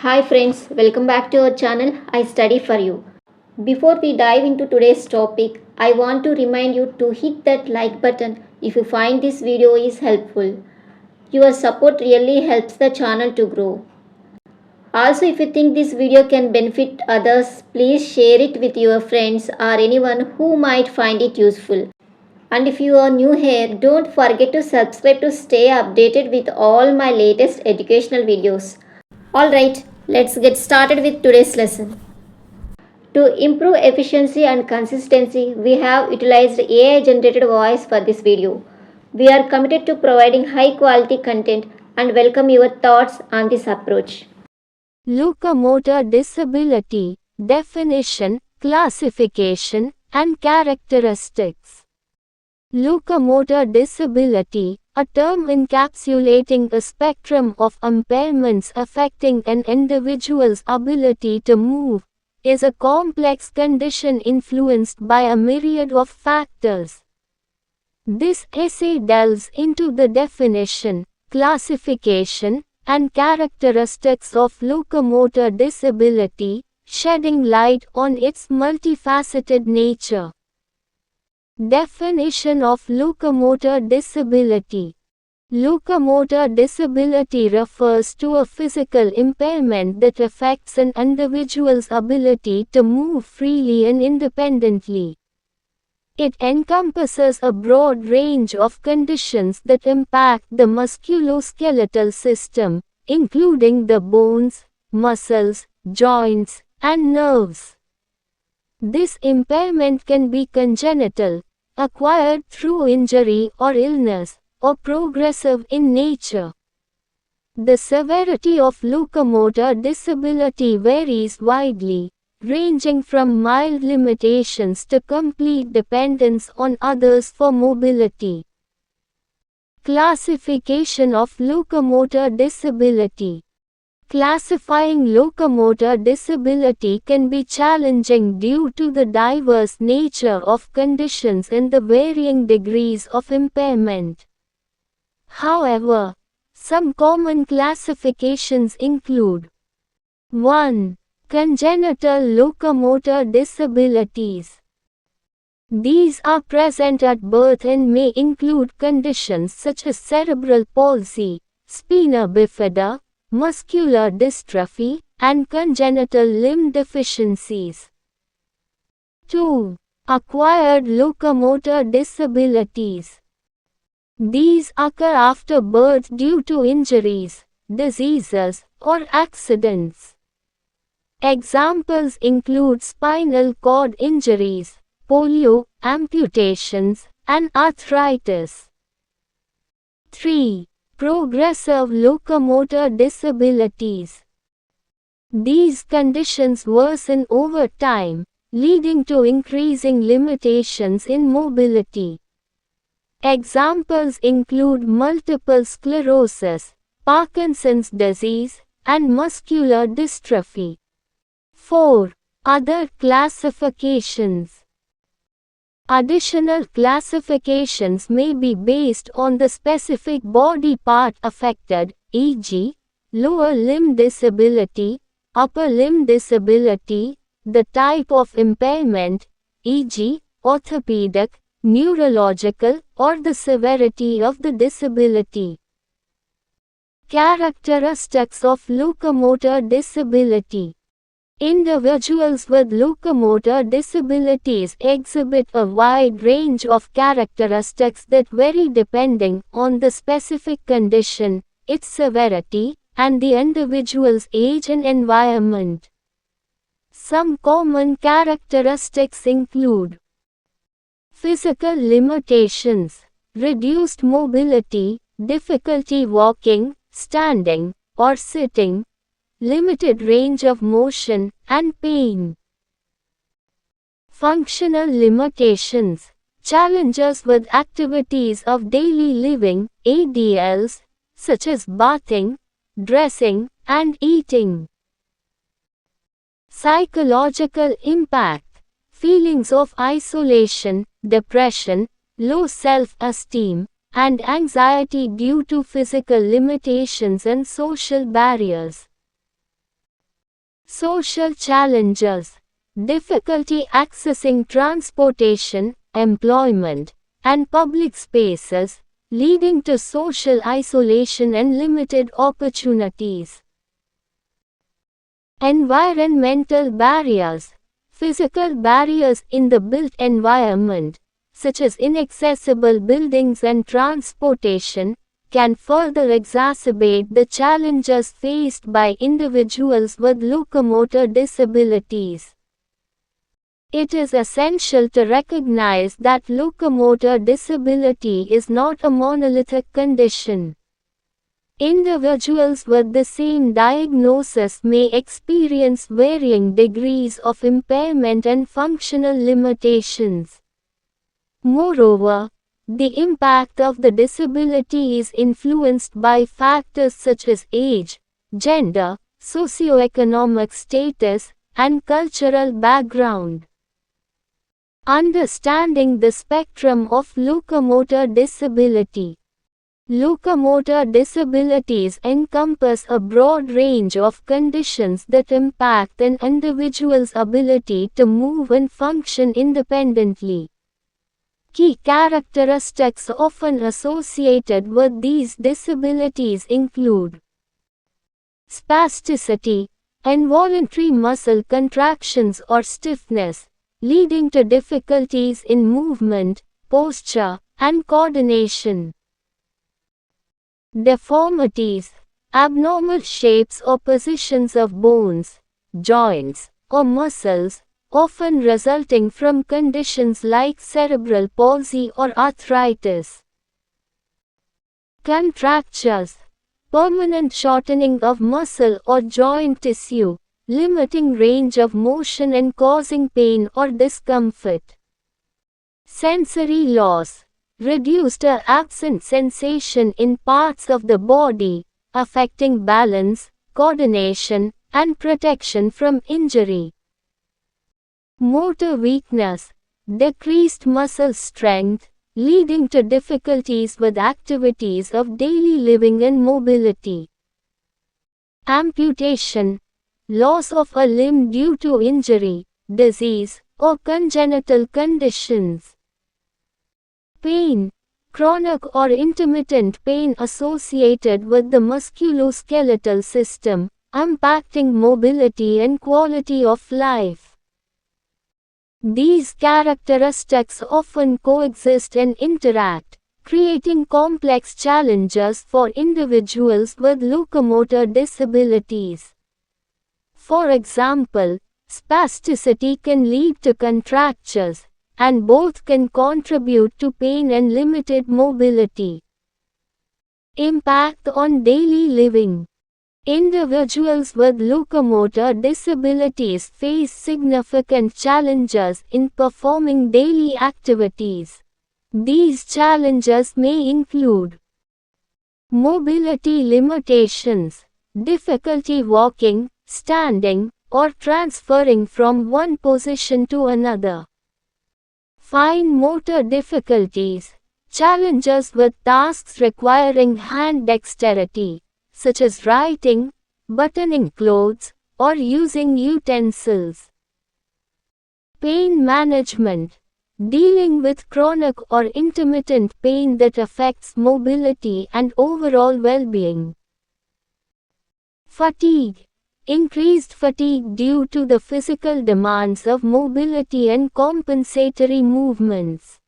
Hi friends, welcome back to our channel I Study For You. Before we dive into today's topic, I want to remind you to hit that like button if you find this video is helpful. Your support really helps the channel to grow. Also, if you think this video can benefit others, please share it with your friends or anyone who might find it useful. And if you are new here, don't forget to subscribe to stay updated with all my latest educational videos. Alright, let's get started with today's lesson. To improve efficiency and consistency, we have utilized AI generated voice for this video. We are committed to providing high quality content and welcome your thoughts on this approach. Locomotor disability, definition, classification, and characteristics. Locomotor disability, a term encapsulating a spectrum of impairments affecting an individual's ability to move, is a complex condition influenced by a myriad of factors. This essay delves into the definition, classification, and characteristics of locomotor disability, shedding light on its multifaceted nature. Definition of locomotor disability. Locomotor disability refers to a physical impairment that affects an individual's ability to move freely and independently. It encompasses a broad range of conditions that impact the musculoskeletal system, including the bones, muscles, joints, and nerves. This impairment can be congenital, acquired through injury or illness, or progressive in nature. The severity of locomotor disability varies widely, ranging from mild limitations to complete dependence on others for mobility. Classification of locomotor disability. Classifying locomotor disability can be challenging due to the diverse nature of conditions and the varying degrees of impairment. However, some common classifications include 1. Congenital locomotor disabilities. These are present at birth and may include conditions such as cerebral palsy, spina bifida, muscular dystrophy, and congenital limb deficiencies. 2. Acquired locomotor disabilities. These occur after birth due to injuries, diseases, or accidents. Examples include spinal cord injuries, polio, amputations, and arthritis. 3. Progressive locomotor disabilities. These conditions worsen over time, leading to increasing limitations in mobility. Examples include multiple sclerosis, Parkinson's disease, and muscular dystrophy. 4. Other classifications. Additional classifications may be based on the specific body part affected, e.g., lower limb disability, upper limb disability, the type of impairment, e.g., orthopedic, neurological, or the severity of the disability. Characteristics of locomotor disability. Individuals with locomotor disabilities exhibit a wide range of characteristics that vary depending on the specific condition, its severity, and the individual's age and environment. Some common characteristics include physical limitations, reduced mobility, difficulty walking, standing, or sitting, limited range of motion, and pain. Functional limitations, challenges with activities of daily living, ADLs, such as bathing, dressing, and eating. Psychological impact, feelings of isolation, depression, low self-esteem, and anxiety due to physical limitations and social barriers. Social challenges. Difficulty accessing transportation, employment, and public spaces, leading to social isolation and limited opportunities. Environmental barriers. Physical barriers in the built environment, such as inaccessible buildings and transportation, can further exacerbate the challenges faced by individuals with locomotor disabilities. It is essential to recognize that locomotor disability is not a monolithic condition. Individuals with the same diagnosis may experience varying degrees of impairment and functional limitations. Moreover, the impact of the disability is influenced by factors such as age, gender, socioeconomic status, and cultural background. Understanding the spectrum of locomotor disability. Locomotor disabilities encompass a broad range of conditions that impact an individual's ability to move and function independently. Key characteristics often associated with these disabilities include spasticity, involuntary muscle contractions or stiffness, leading to difficulties in movement, posture, and coordination. Deformities, abnormal shapes or positions of bones, joints, or muscles, often resulting from conditions like cerebral palsy or arthritis. Contractures, permanent shortening of muscle or joint tissue, limiting range of motion and causing pain or discomfort. Sensory loss, reduced or absent sensation in parts of the body, affecting balance, coordination, and protection from injury. Motor weakness, decreased muscle strength, leading to difficulties with activities of daily living and mobility. Amputation, loss of a limb due to injury, disease, or congenital conditions. Pain, chronic or intermittent pain associated with the musculoskeletal system, impacting mobility and quality of life. These characteristics often coexist and interact, creating complex challenges for individuals with locomotor disabilities. For example, spasticity can lead to contractures, and both can contribute to pain and limited mobility. Impact on daily living. Individuals with locomotor disabilities face significant challenges in performing daily activities. These challenges may include mobility limitations, difficulty walking, standing, or transferring from one position to another. Fine motor difficulties, challenges with tasks requiring hand dexterity, such as writing, buttoning clothes, or using utensils. Pain management, dealing with chronic or intermittent pain that affects mobility and overall well-being. Fatigue, increased fatigue due to the physical demands of mobility and compensatory movements.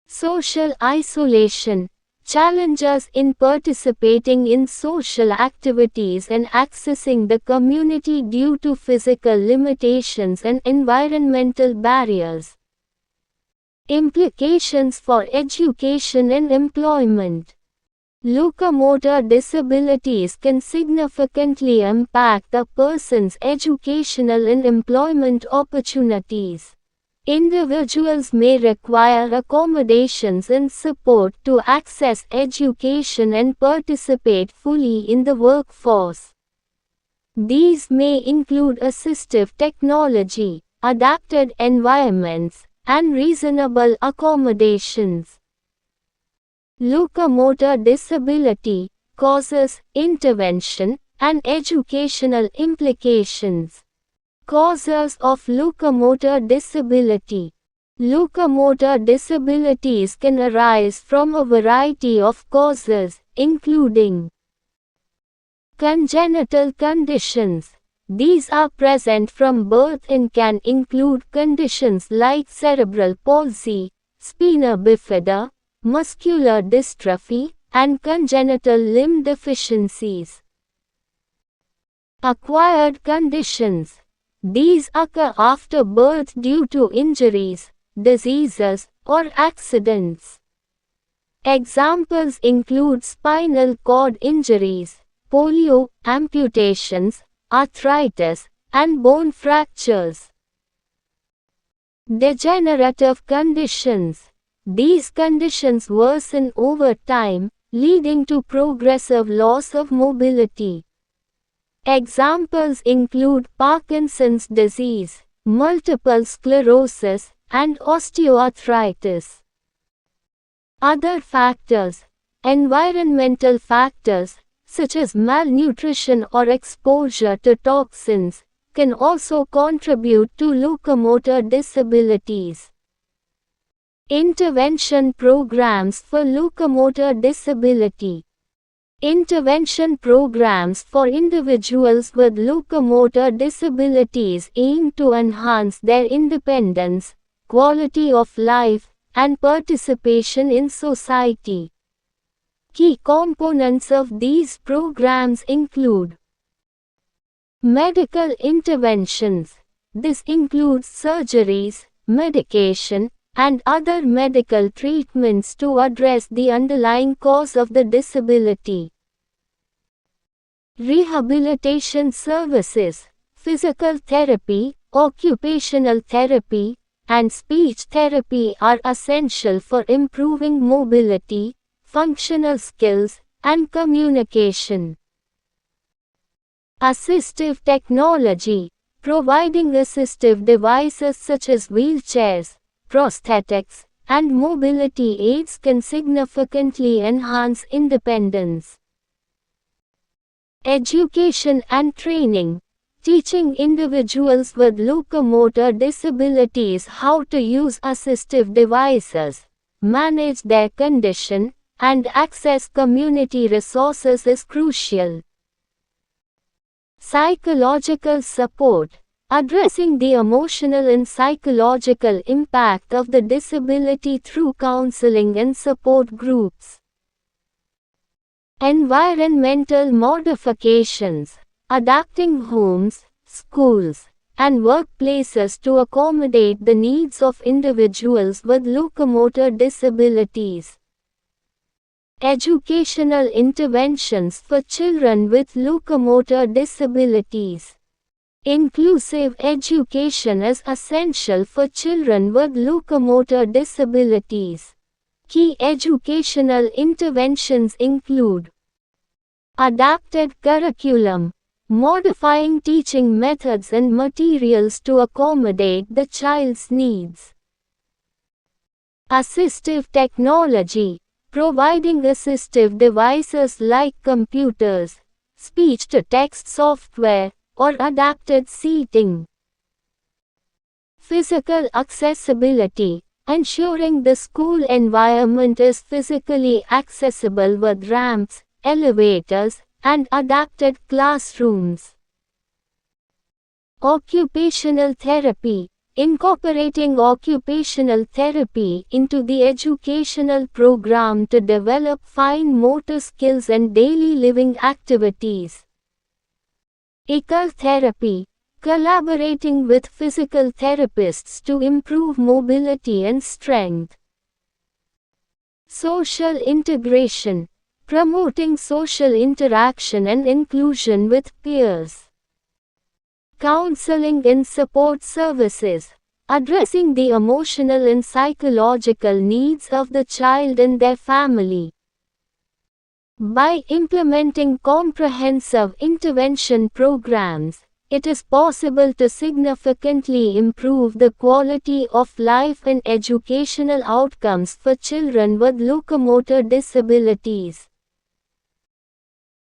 Social isolation, challenges in participating in social activities and accessing the community due to physical limitations and environmental barriers. Implications for education and employment. Locomotor disabilities can significantly impact a person's educational and employment opportunities. Individuals may require accommodations and support to access education and participate fully in the workforce. These may include assistive technology, adapted environments, and reasonable accommodations. Locomotor disability causes intervention, and educational implications. Causes of locomotor disability. Locomotor disabilities can arise from a variety of causes, including congenital conditions. These are present from birth and can include conditions like cerebral palsy, spina bifida, muscular dystrophy, and congenital limb deficiencies. Acquired conditions. These occur after birth due to injuries, diseases, or accidents. Examples include spinal cord injuries, polio, amputations, arthritis, and bone fractures. Degenerative conditions. These conditions worsen over time, leading to progressive loss of mobility. Examples include Parkinson's disease, multiple sclerosis, and osteoarthritis. Other factors. Environmental factors, such as malnutrition or exposure to toxins, can also contribute to locomotor disabilities. Intervention programs for locomotor disability. Intervention programs for individuals with locomotor disabilities aim to enhance their independence, quality of life, and participation in society. Key components of these programs include medical interventions. This includes surgeries, medication, and other medical treatments to address the underlying cause of the disability. Rehabilitation services, physical therapy, occupational therapy, and speech therapy are essential for improving mobility, functional skills, and communication. Assistive technology, providing assistive devices such as wheelchairs, prosthetics, and mobility aids can significantly enhance independence. Education and training, teaching individuals with locomotor disabilities how to use assistive devices, manage their condition, and access community resources is crucial. Psychological support, addressing the emotional and psychological impact of the disability through counseling and support groups. Environmental modifications, adapting homes, schools, and workplaces to accommodate the needs of individuals with locomotor disabilities. Educational interventions for children with locomotor disabilities. Inclusive education is essential for children with locomotor disabilities. Key educational interventions include adapted curriculum, modifying teaching methods and materials to accommodate the child's needs. Assistive technology, providing assistive devices like computers, speech-to-text software, or adapted seating. Physical accessibility, ensuring the school environment is physically accessible with ramps, elevators, and adapted classrooms. Occupational therapy, incorporating occupational therapy into the educational program to develop fine motor skills and daily living activities. Ecotherapy, collaborating with physical therapists to improve mobility and strength. Social integration, promoting social interaction and inclusion with peers. Counseling and support services, addressing the emotional and psychological needs of the child and their family. By implementing comprehensive intervention programs, it is possible to significantly improve the quality of life and educational outcomes for children with locomotor disabilities.